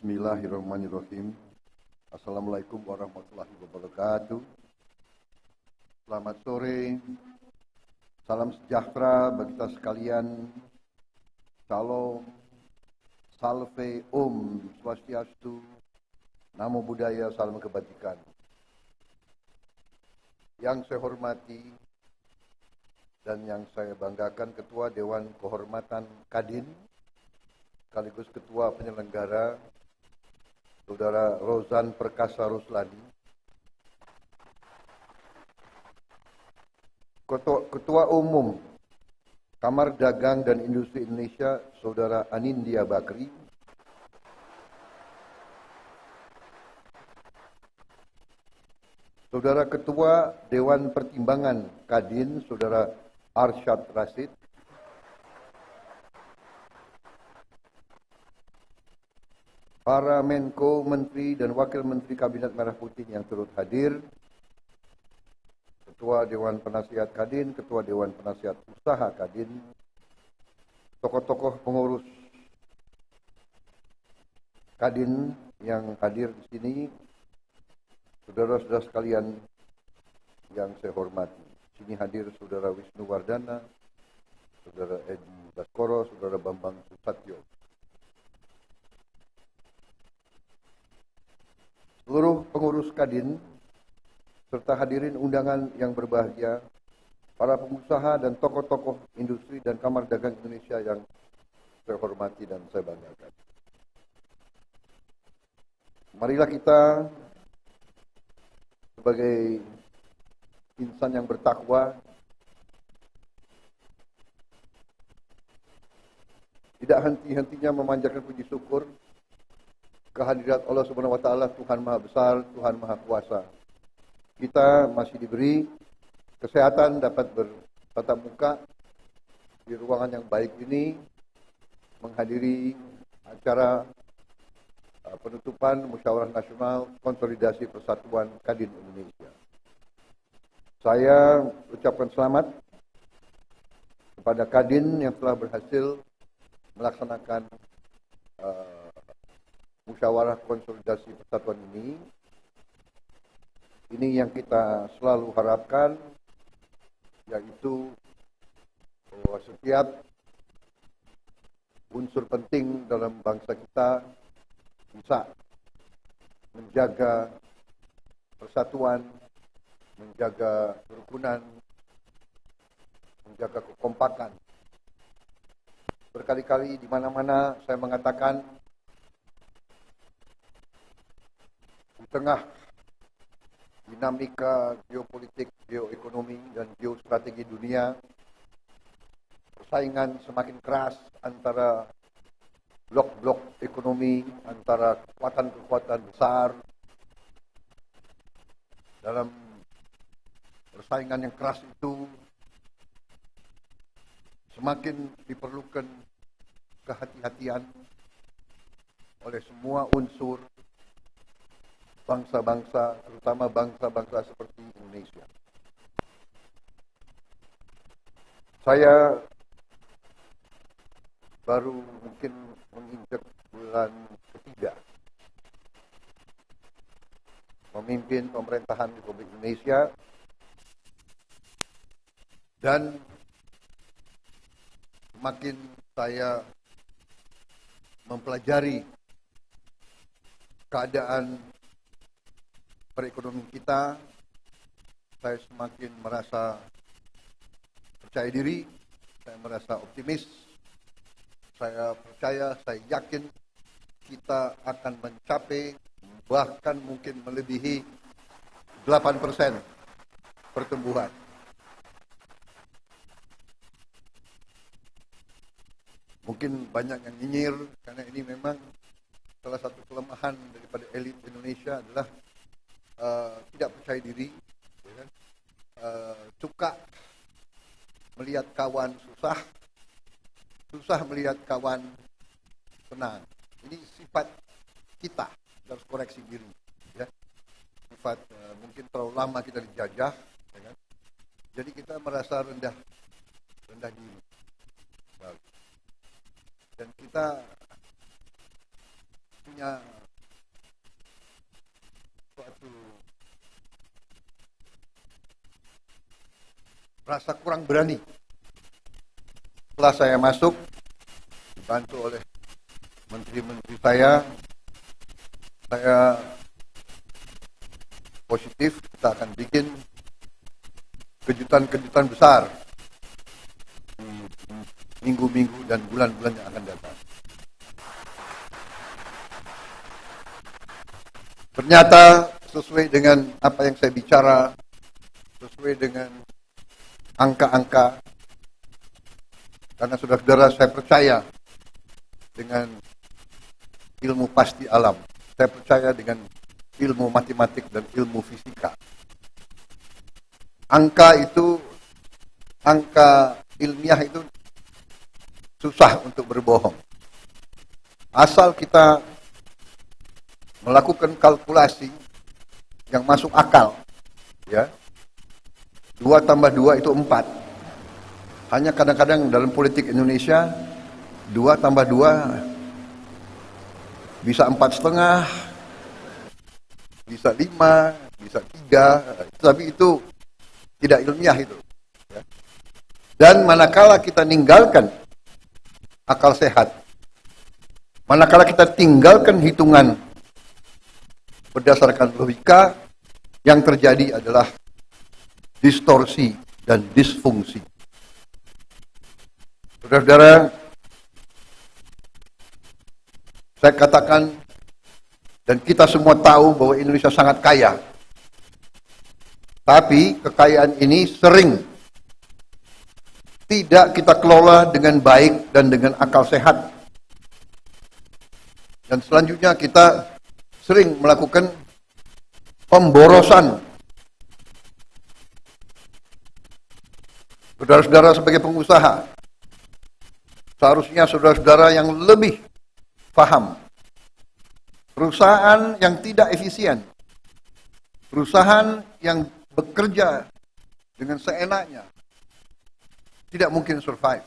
Bismillahirrahmanirrahim. Assalamualaikum warahmatullahi wabarakatuh. Selamat sore. Salam sejahtera bagi kita sekalian. Shalom. Salve Om Swastiastu. Namo Buddhaya, salam kebajikan. Yang saya hormati dan yang saya banggakan Ketua Dewan Kehormatan Kadin, sekaligus Ketua Penyelenggara, Saudara Rozan Perkasa Ruslani, Ketua Umum Kamar Dagang dan Industri Indonesia, Saudara Anindya Bakri, Saudara Ketua Dewan Pertimbangan Kadin, Saudara Arsyad Rashid, para Menko, Menteri, dan Wakil Menteri Kabinet Merah Putih yang turut hadir, Ketua Dewan Penasihat Kadin, Ketua Dewan Penasihat Usaha Kadin, tokoh-tokoh pengurus Kadin yang hadir di sini, saudara-saudara sekalian yang saya hormati. Di sini hadir Saudara Wisnu Wardana, Saudara Edi Baskoro, Saudara Bambang Susatyo. Seluruh pengurus Kadin, serta hadirin undangan yang berbahagia, para pengusaha dan tokoh-tokoh industri dan Kamar Dagang Indonesia yang saya hormati dan saya banggakan. Marilah kita sebagai insan yang bertakwa tidak henti-hentinya memanjatkan puji syukur kehadirat Allah Subhanahu wa taala, Tuhan Maha Besar, Tuhan Maha Kuasa. Kita masih diberi kesehatan dapat bertatap muka di ruangan yang baik ini menghadiri acara penutupan Musyawarah Nasional Konsolidasi Persatuan Kadin Indonesia. Saya ucapkan selamat kepada Kadin yang telah berhasil melaksanakan Musyawarah Konsolidasi Persatuan ini. Ini yang kita selalu harapkan, yaitu bahwa setiap unsur penting dalam bangsa kita bisa menjaga persatuan, menjaga kerukunan, menjaga kekompakan. Berkali-kali di mana-mana saya mengatakan, di tengah dinamika geopolitik, geoekonomi, dan geostrategi dunia, persaingan semakin keras antara blok-blok ekonomi, antara kekuatan-kekuatan besar. Dalam persaingan yang keras itu, semakin diperlukan kehati-hatian oleh semua unsur bangsa-bangsa, terutama bangsa-bangsa seperti Indonesia. Saya baru mungkin menginjak bulan ketiga memimpin pemerintahan Republik Indonesia, dan semakin saya mempelajari keadaan perekonomian kita, saya semakin merasa percaya diri, saya merasa optimis. Saya percaya, saya yakin kita akan mencapai, bahkan mungkin melebihi 8% pertumbuhan. Mungkin banyak yang nyinyir, karena ini memang salah satu kelemahan daripada elit Indonesia adalah tidak percaya diri, ya kan? Suka melihat kawan susah melihat kawan senang. Ini sifat kita harus koreksi diri, ya. Sifat mungkin terlalu lama kita dijajah, ya kan? Jadi kita merasa rendah diri. Dan kita punya satu rasa kurang berani. Setelah saya masuk, dibantu oleh menteri-menteri saya positif, kita akan bikin kejutan-kejutan besar minggu-minggu dan bulan-bulan yang akan datang. Ternyata sesuai dengan apa yang saya bicara, sesuai dengan angka-angka, karena saudara-saudara saya percaya dengan ilmu pasti alam, saya percaya dengan ilmu matematik dan ilmu fisika. Angka ilmiah itu susah untuk berbohong. Asal kita melakukan kalkulasi yang masuk akal, ya. 2 tambah 2 itu 4. Hanya kadang-kadang dalam politik Indonesia 2 tambah 2 bisa 4,5, bisa 5, bisa 3, tapi itu tidak ilmiah itu. Ya. Dan manakala kita ninggalkan akal sehat, manakala kita tinggalkan hitungan berdasarkan logika, yang terjadi adalah distorsi dan disfungsi. Saudara-saudara, saya katakan dan kita semua tahu bahwa Indonesia sangat kaya. Tapi kekayaan ini sering tidak kita kelola dengan baik dan dengan akal sehat. Dan selanjutnya kita sering melakukan pemborosan. Saudara-saudara sebagai pengusaha, seharusnya saudara-saudara yang lebih paham. Perusahaan yang tidak efisien, perusahaan yang bekerja dengan seenaknya, tidak mungkin survive.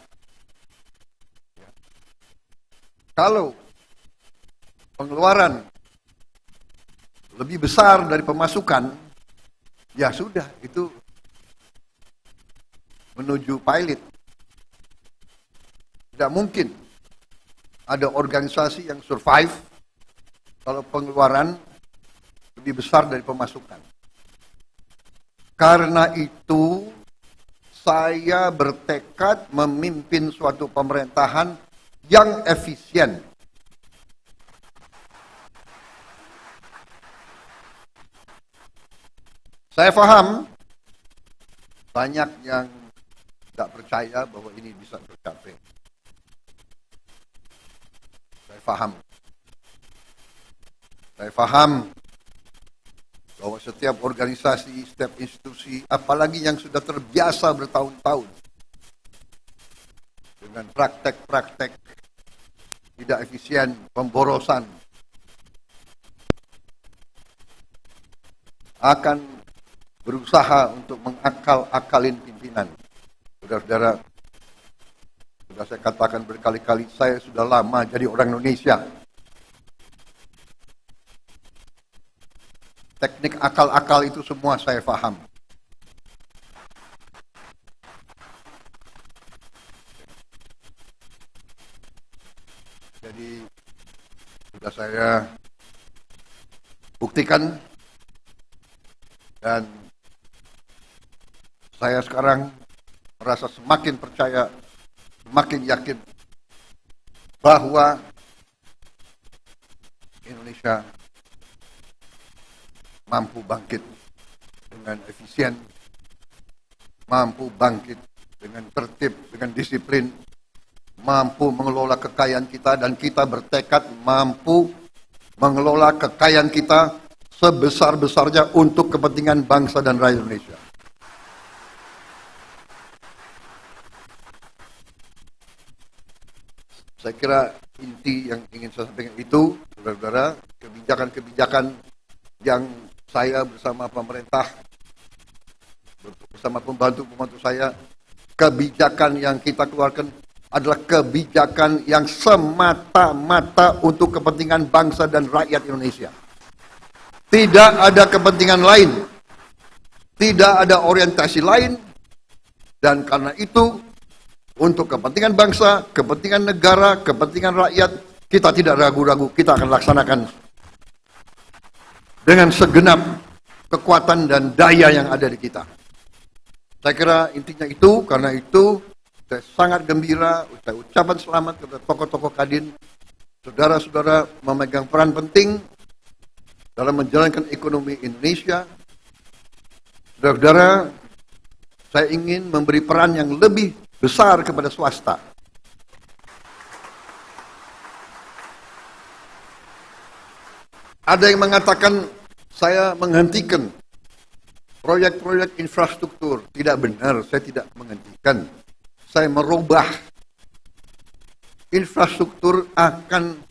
Kalau pengeluaran lebih besar dari pemasukan, ya sudah, itu menuju pilot. Tidak mungkin ada organisasi yang survive kalau pengeluaran lebih besar dari pemasukan. Karena itu, saya bertekad memimpin suatu pemerintahan yang efisien. Saya paham banyak yang tidak percaya bahwa ini bisa tercapai. Saya paham bahwa setiap organisasi, setiap institusi, apalagi yang sudah terbiasa bertahun-tahun dengan praktek-praktek tidak efisien, pemborosan, akan berusaha untuk mengakal-akalin pimpinan. Saudara-saudara, sudah saya katakan berkali-kali, saya sudah lama jadi orang Indonesia. Teknik akal-akal itu semua saya paham. Jadi sudah saya buktikan, dan saya sekarang merasa semakin percaya, semakin yakin bahwa Indonesia mampu bangkit dengan efisien, mampu bangkit dengan tertib, dengan disiplin, mampu mengelola kekayaan kita, dan kita bertekad mampu mengelola kekayaan kita sebesar-besarnya untuk kepentingan bangsa dan rakyat Indonesia. Saya kira inti yang ingin saya sampaikan itu, saudara-saudara, kebijakan-kebijakan yang saya bersama pemerintah, bersama pembantu-pembantu saya, kebijakan yang kita keluarkan adalah kebijakan yang semata-mata untuk kepentingan bangsa dan rakyat Indonesia. Tidak ada kepentingan lain, tidak ada orientasi lain, dan karena itu untuk kepentingan bangsa, kepentingan negara, kepentingan rakyat, kita tidak ragu-ragu, kita akan laksanakan dengan segenap kekuatan dan daya yang ada di kita. Saya kira intinya itu, karena itu saya sangat gembira, saya ucapan selamat kepada tokoh-tokoh Kadin, saudara-saudara memegang peran penting dalam menjalankan ekonomi Indonesia. Saudara-saudara, saya ingin memberi peran yang lebih besar kepada swasta. Ada yang mengatakan saya menghentikan proyek-proyek infrastruktur. Tidak benar, saya tidak menghentikan. Saya merubah. Infrastruktur akan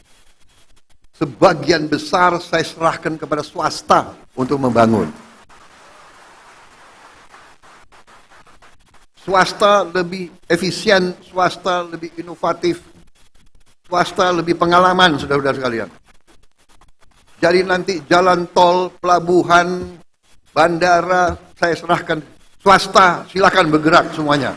sebagian besar saya serahkan kepada swasta untuk membangun. Swasta lebih efisien, swasta lebih inovatif, swasta lebih pengalaman, saudara-saudara sekalian. Jadi nanti jalan tol, pelabuhan, bandara, saya serahkan swasta, silakan bergerak semuanya.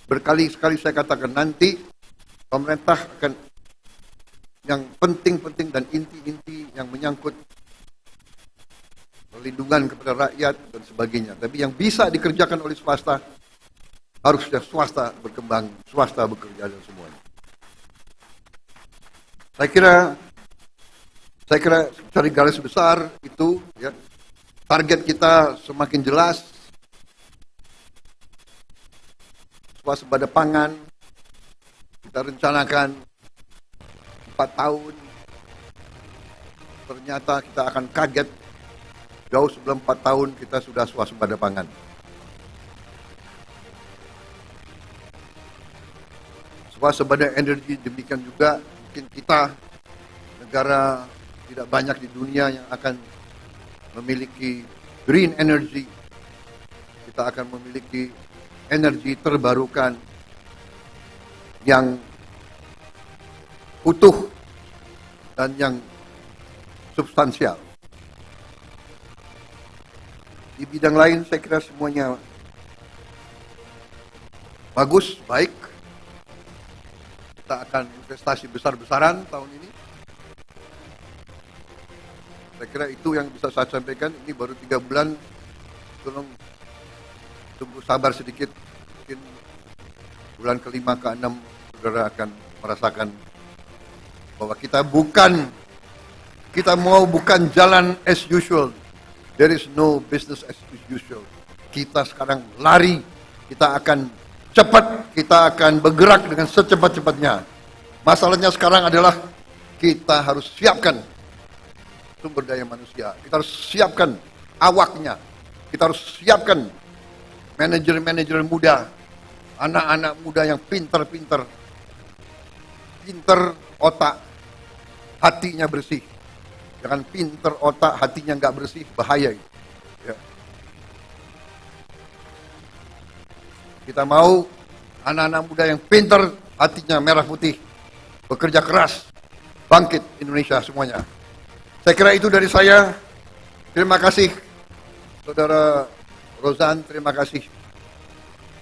Berkali-kali saya katakan nanti pemerintah akan yang penting-penting dan inti-inti yang menyangkut perlindungan kepada rakyat dan sebagainya. Tapi yang bisa dikerjakan oleh swasta, harusnya swasta berkembang, swasta bekerja dan semuanya. Saya kira cari garis besar itu, ya, target kita semakin jelas, swasembada pangan, kita rencanakan 4 tahun, ternyata kita akan kaget, jauh sebelum 4 tahun kita sudah swasembada pangan. Swasembada energi demikian juga, mungkin kita negara tidak banyak di dunia yang akan memiliki green energy. Kita akan memiliki energi terbarukan yang utuh dan yang substansial. Di bidang lain saya kira semuanya bagus, baik. Kita akan investasi besar-besaran tahun ini. Saya kira itu yang bisa saya sampaikan. Ini baru 3 bulan. Tolong tunggu sabar sedikit. Mungkin bulan ke-5 ke-6 saudara akan merasakan bahwa kita mau bukan jalan as usual. There is no business as usual. Kita sekarang lari, kita akan cepat, kita akan bergerak dengan secepat-cepatnya. Masalahnya sekarang adalah kita harus siapkan sumber daya manusia. Kita harus siapkan awaknya. Kita harus siapkan manajer-manajer muda, anak-anak muda yang pintar otak, hatinya bersih. Jangan pintar otak, hatinya nggak bersih, bahaya. Ya. Kita mau anak-anak muda yang pintar, hatinya merah putih, bekerja keras, bangkit Indonesia semuanya. Saya kira itu dari saya. Terima kasih Saudara Rozan, terima kasih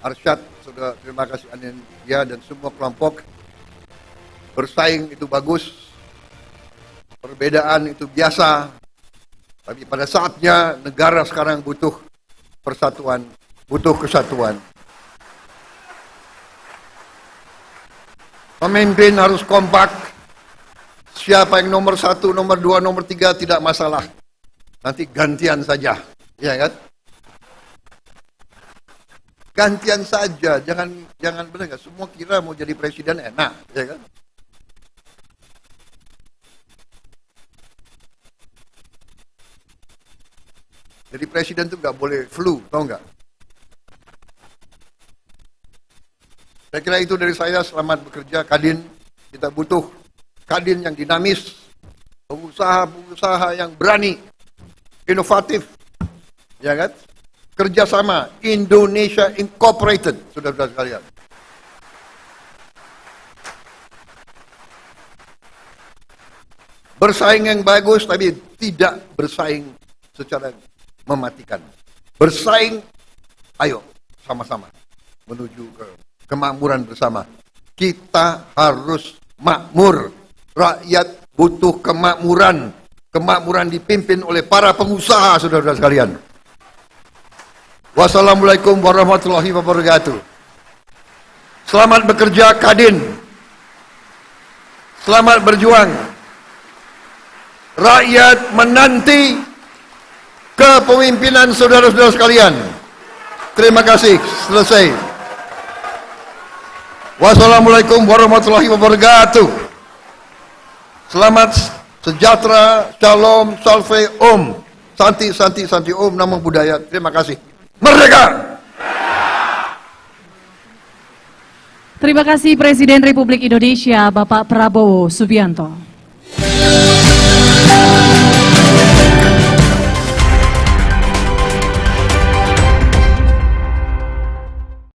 Arsyad, Saudara, terima kasih Anindya dan semua kelompok. Bersaing itu bagus, perbedaan itu biasa, tapi pada saatnya negara sekarang butuh persatuan, butuh kesatuan. Pemimpin harus kompak. Siapa yang nomor 1, nomor 2, nomor 3 tidak masalah. Nanti gantian saja, ya kan? Gantian saja, jangan benar nggak? Semua kira mau jadi presiden enak, ya kan? Jadi presiden itu nggak boleh flu, tahu nggak? Saya kira itu dari saya. Selamat bekerja Kadin. Kita butuh Kadin yang dinamis, pengusaha-pengusaha yang berani, inovatif, ya kan? kerjasama Indonesia Incorporated, saudara-saudara sekalian. Bersaing yang bagus, tapi tidak bersaing secara mematikan. Bersaing, ayo sama-sama menuju ke kemakmuran bersama. Kita harus makmur. Rakyat butuh kemakmuran. Kemakmuran dipimpin oleh para pengusaha, saudara-saudara sekalian. Wassalamualaikum warahmatullahi wabarakatuh. Selamat bekerja Kadin. Selamat berjuang. Rakyat menanti kepemimpinan saudara-saudara sekalian. Terima kasih. Selesai. Wassalamualaikum warahmatullahi wabarakatuh. Selamat sejahtera, shalom, salve, om. Santi, santi, santi, om, namo buddhaya. Terima kasih. Merdeka! Terima kasih Presiden Republik Indonesia Bapak Prabowo Subianto.